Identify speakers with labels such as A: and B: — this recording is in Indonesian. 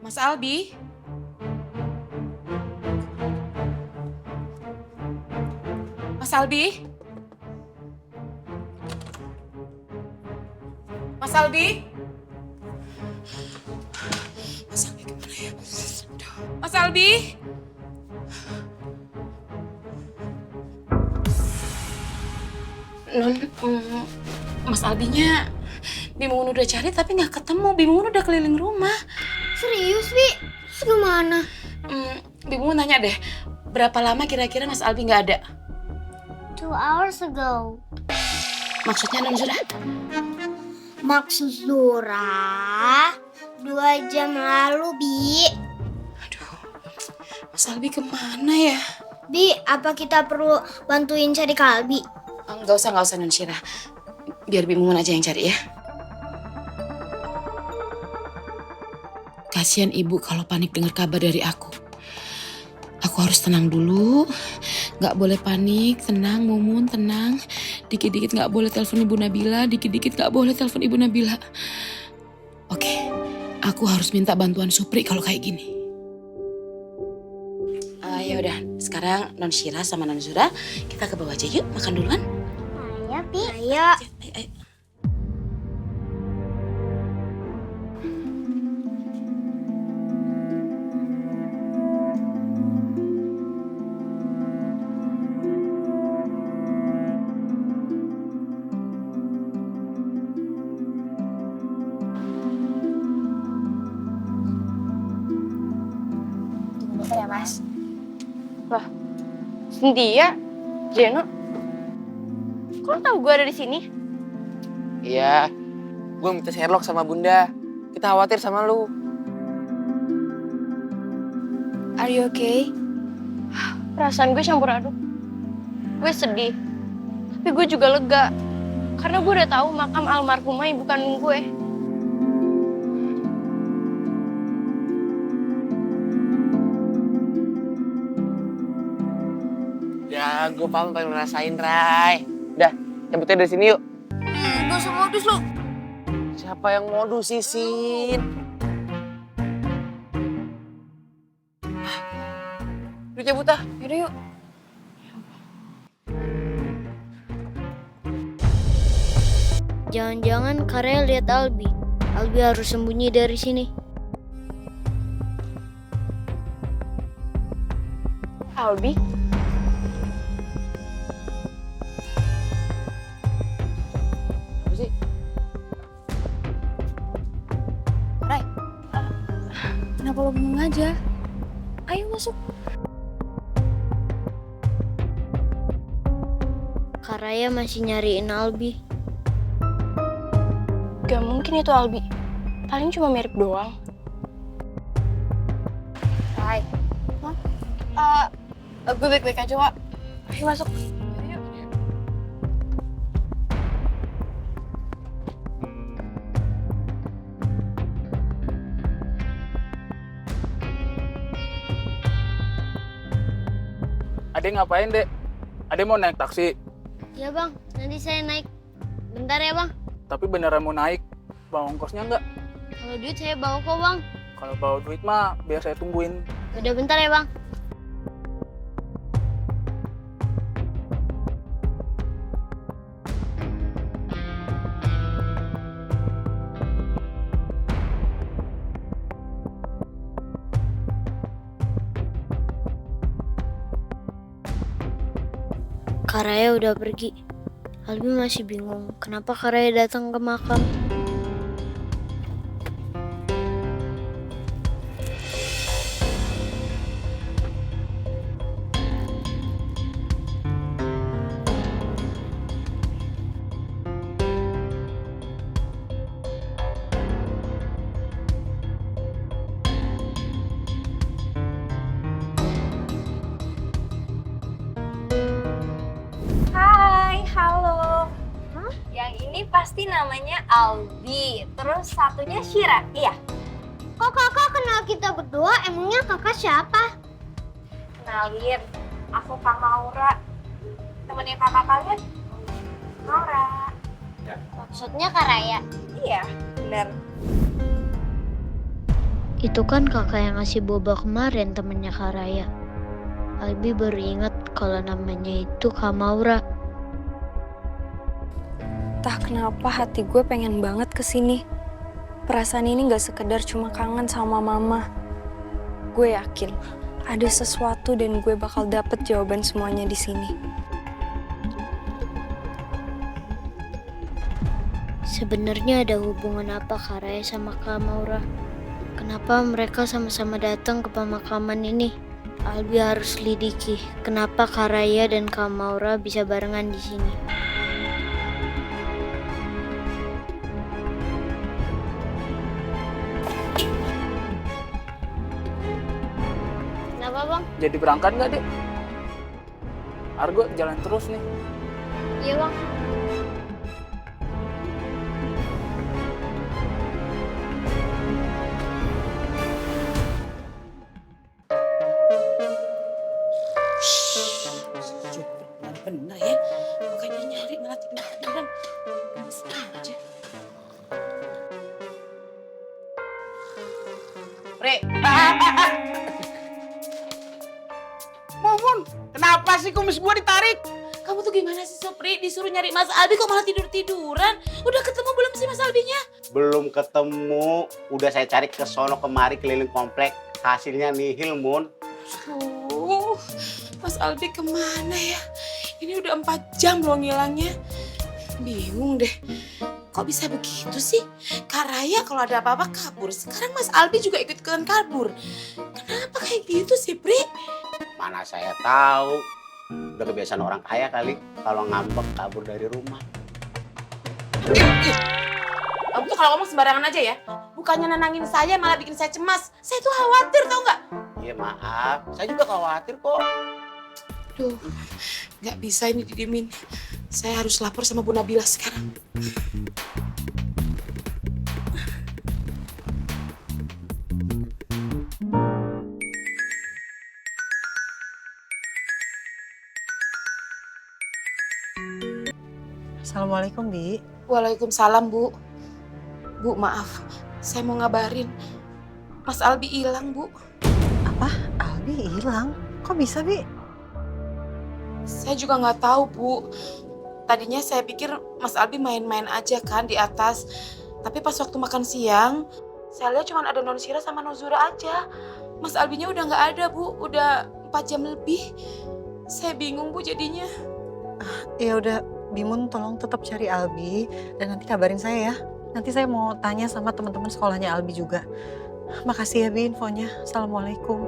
A: Mas Albi? Mas Albi? Mas Albi? Mas Albi kemana ya? Aduh. Mas Albi? Non, Mas Albinya Bimun udah cari tapi nggak ketemu. Bimun udah keliling rumah.
B: Serius, Wi? Terus gimana?
A: Bimun nanya deh, berapa lama kira-kira Mas Albi nggak ada?
B: 2 hours ago.
A: Maksudnya Non Zura?
B: Maksud Zura 2 jam lalu, Bi.
A: Aduh, Mas Albi kemana ya?
B: Bi, apa kita perlu bantuin cari Kalbi?
A: Nggak usah Non Syira. Biar Bimun aja yang cari ya. Kasihan ibu kalau panik dengar kabar dari aku. Aku harus tenang dulu. Nggak boleh panik, tenang Mumun, tenang. Dikit-dikit nggak boleh telepon Ibu Nabila, dikit-dikit nggak boleh telepon Ibu Nabila. Oke, aku harus minta bantuan Supri kalau kayak gini. Ya udah, sekarang Non Syira sama Non Zura kita ke bawah aja yuk, makan duluan.
B: Ayo, Bi. Ayo.
A: Ayo.
C: Tunggu ya, Mas. Loh, Cynthia, Jeno, kok lo tau gue ada di sini?
D: Iya, gue minta Sherlock sama Bunda. Kita khawatir sama lu.
C: Are you okay? Perasaan gue campur aduk. Gue sedih, tapi gue juga lega. Karena gue udah tahu makam almarhumah ibu kandung gue.
D: Ya, gue paham pengen ngerasain, Ray. Udah, cabutnya dari sini yuk.
B: Gak usah modus lo.
D: Siapa yang modus sih, Sin? Lu cabut ah.
C: Yaudah yuk.
B: Jangan-jangan Karel lihat Albi. Albi harus sembunyi dari sini.
C: Albi?
D: Apa sih?
C: Ray, kenapa lo bengong aja? Ayo masuk.
B: Kak Raya masih nyariin Albi.
C: Gak mungkin itu Albi. Paling cuma mirip doang. Ray. Hah? Gue baik-baik aja, Wak. Ayo masuk. Yuk.
E: Adek ngapain, Dek? Adek mau naik taksi,
B: Ya bang, nanti saya naik. Bentar ya bang.
E: tapi beneran mau naik. Bawa ongkosnya nggak?
B: Kalau duit saya bawa kok bang.
E: Kalau bawa duit mah biar saya tungguin.
B: Udah bentar ya bang. Kak Raya udah pergi. Albi masih bingung kenapa Kak Raya datang ke makam.
C: Hai, halo. Yang ini pasti namanya Albi. Terus satunya Syira, iya?
B: Kok kakak kenal kita berdua? Emangnya kakak siapa?
C: Kenalin, aku Kak Maura. Temennya kakak kalian? Maura.
B: Maksudnya Kak Raya.
C: Iya, bener.
B: Itu kan kakak yang ngasih boba kemarin, temennya Kak Raya. Albi baru ingat kalau namanya itu Kak Maura.
F: Entah kenapa hati gue pengen banget kesini. Perasaan ini gak sekedar cuma kangen sama mama. Gue yakin ada sesuatu dan gue bakal dapet jawaban semuanya di sini.
B: Sebenarnya ada hubungan apa Kak Raya sama Kak Maura? Kenapa mereka sama-sama datang ke pemakaman ini? Albi harus lidiki kenapa Kak Raya dan Kak Maura bisa barengan di sini.
C: Kenapa bang?
E: Jadi berangkat nggak, Dek? Argo jalan terus nih.
C: Iya bang.
A: Bener ya, makanya nyari malah tidur-tiduran. Gemes aja.
G: Pri. Mohon, kenapa sih kumis gua ditarik?
A: Kamu tuh gimana sih Supri? Disuruh nyari Mas Albi kok malah tidur-tiduran? Udah ketemu belum sih Mas Albinya?
G: Belum ketemu, udah saya cari ke sono kemari keliling komplek, hasilnya nihil, Mun.
A: Mas Albi kemana ya? Ini udah 4 jam loh ngilangnya. Bingung deh. Kok bisa begitu sih? Kak Raya kalau ada apa-apa kabur. Sekarang Mas Albi juga ikut-ikutan kabur. Kenapa kayak gitu sih, Pri?
G: Mana saya tahu. Udah kebiasaan orang kaya kali kalau ngambek kabur dari rumah.
A: Kamu tuh kalau ngomong sembarangan aja ya. Bukannya nenangin saya malah bikin saya cemas. Saya tuh khawatir tau nggak?
G: Iya maaf, saya juga khawatir kok.
A: Duh, nggak bisa ini didiemin. Saya harus lapor sama Bu Nabila sekarang.
H: Assalamualaikum, Bi.
A: Waalaikumsalam, Bu. Bu, maaf. Saya mau ngabarin. Mas Albi hilang, Bu.
H: Apa? Albi hilang? Kok bisa, Bi?
A: Saya juga nggak tahu, Bu. Tadinya saya pikir Mas Albi main-main aja kan di atas. Tapi pas waktu makan siang, saya lihat cuma ada Non Sira sama Nozura aja. Mas Albinya udah nggak ada, Bu. Udah 4 jam lebih. Saya bingung, Bu, jadinya.
H: Ya udah, Bimun tolong tetap cari Albi dan nanti kabarin saya ya. Nanti saya mau tanya sama teman-teman sekolahnya Albi juga. Makasih ya, Bi, infonya. Assalamualaikum.